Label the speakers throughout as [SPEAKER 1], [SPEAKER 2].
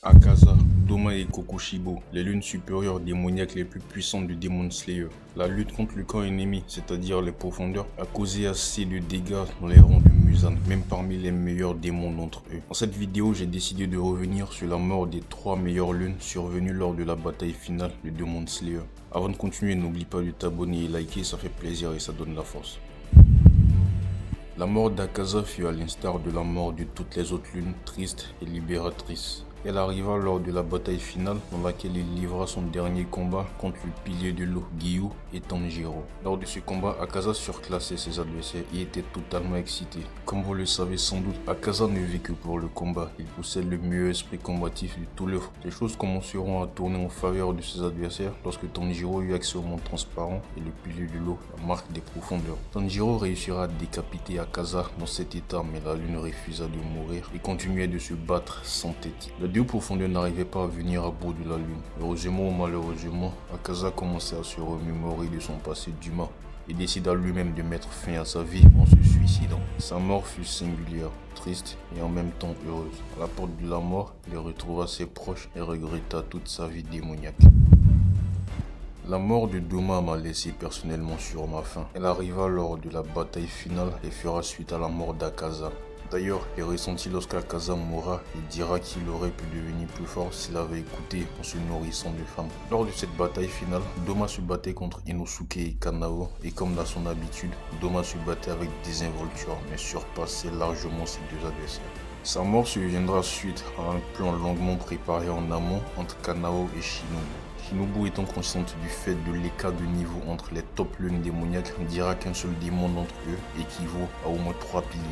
[SPEAKER 1] Akaza, Doma et Kokushibo, les lunes supérieures démoniaques les plus puissantes du Demon Slayer. La lutte contre le camp ennemi, c'est-à-dire les profondeurs, a causé assez de dégâts dans les rangs de Muzan, même parmi les meilleurs démons d'entre eux. Dans cette vidéo, j'ai décidé de revenir sur la mort des 3 meilleures lunes survenues lors de la bataille finale du Demon Slayer. Avant de continuer, n'oublie pas de t'abonner et liker, ça fait plaisir et ça donne la force. La mort d'Akaza fut à l'instar de la mort de toutes les autres lunes, triste et libératrice. Elle arriva lors de la bataille finale dans laquelle il livra son dernier combat contre le pilier de l'eau, Giyu et Tanjiro. Lors de ce combat, Akaza surclassait ses adversaires et était totalement excité. Comme vous le savez sans doute, Akaza ne vit que pour le combat. Il possède le meilleur esprit combatif de tout l'œuvre. Les choses commenceront à tourner en faveur de ses adversaires lorsque Tanjiro eut accès au monde transparent et le pilier de l'eau, la marque des profondeurs. Tanjiro réussira à décapiter Akaza dans cet état, mais la lune refusa de mourir et continuait de se battre sans tête. Les deux profondeurs n'arrivaient pas à venir à bout de la lune. Heureusement ou malheureusement, Akaza commençait à se remémorer de son passé d'humain et décida lui-même de mettre fin à sa vie en se suicidant. Sa mort fut singulière, triste et en même temps heureuse. À la porte de la mort, il retrouva ses proches et regretta toute sa vie démoniaque. La mort de Doma m'a laissé personnellement sur ma faim. Elle arriva lors de la bataille finale et fera suite à la mort d'Akaza. D'ailleurs, les ressentis lorsqu'Akaza mourra, il dira qu'il aurait pu devenir plus fort s'il avait écouté en se nourrissant de femmes. Lors de cette bataille finale, Doma se battait contre Inosuke et Kanao et comme dans son habitude, Doma se battait avec désinvolture mais surpassait largement ses deux adversaires. Sa mort surviendra suite à un plan longuement préparé en amont entre Kanao et Shinobu. Shinobu étant consciente du fait de l'écart de niveau entre les top lunes démoniaques, dira qu'un seul démon d'entre eux équivaut à au moins 3 piliers.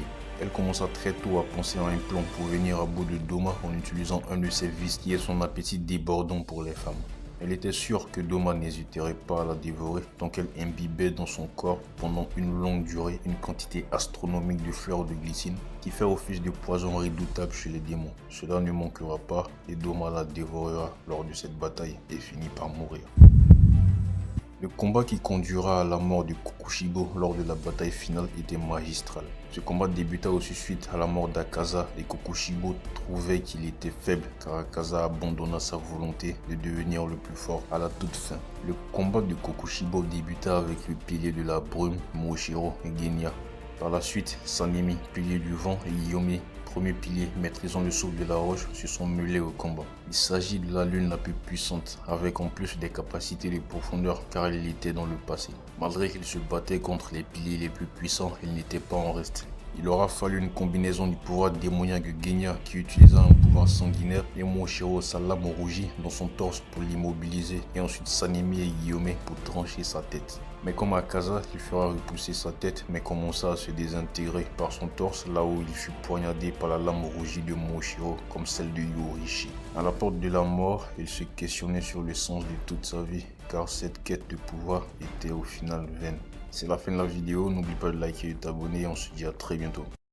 [SPEAKER 1] Elle commença très tôt à penser à un plan pour venir à bout de Doma en utilisant un de ses vices qui est son appétit débordant pour les femmes. Elle était sûre que Doma n'hésiterait pas à la dévorer tant qu'elle imbibait dans son corps pendant une longue durée une quantité astronomique de fleurs de glycine qui fait office de poison redoutable chez les démons. Cela ne manquera pas et Doma la dévorera lors de cette bataille et finit par mourir. Le combat qui conduira à la mort de Kokushibo lors de la bataille finale était magistral. Ce combat débuta aussi suite à la mort d'Akaza et Kokushibo trouvait qu'il était faible car Akaza abandonna sa volonté de devenir le plus fort à la toute fin. Le combat de Kokushibo débuta avec le pilier de la brume, Moshiro et Genya. Par la suite, Sanemi, pilier du vent, et Yome, premier pilier maîtrisant le souffle de la roche, se sont mêlés au combat. Il s'agit de la lune la plus puissante, avec en plus des capacités de profondeur car il était dans le passé. Malgré qu'il se battait contre les piliers les plus puissants, il n'était pas en reste. Il aura fallu une combinaison du pouvoir démoniaque de Genya qui utilisa un pouvoir sanguinaire et Moshiro sa lame rougie dans son torse pour l'immobiliser et ensuite Sanemi et Guillaume pour trancher sa tête. Mais comme Akaza, il fera repousser sa tête mais commença à se désintégrer par son torse là où il fut poignardé par la lame rougie de Moshiro comme celle de Yorishi. À la porte de la mort, il se questionnait sur le sens de toute sa vie car cette quête de pouvoir était au final vaine. C'est la fin de la vidéo, n'oublie pas de liker et de t'abonner et on se dit à très bientôt.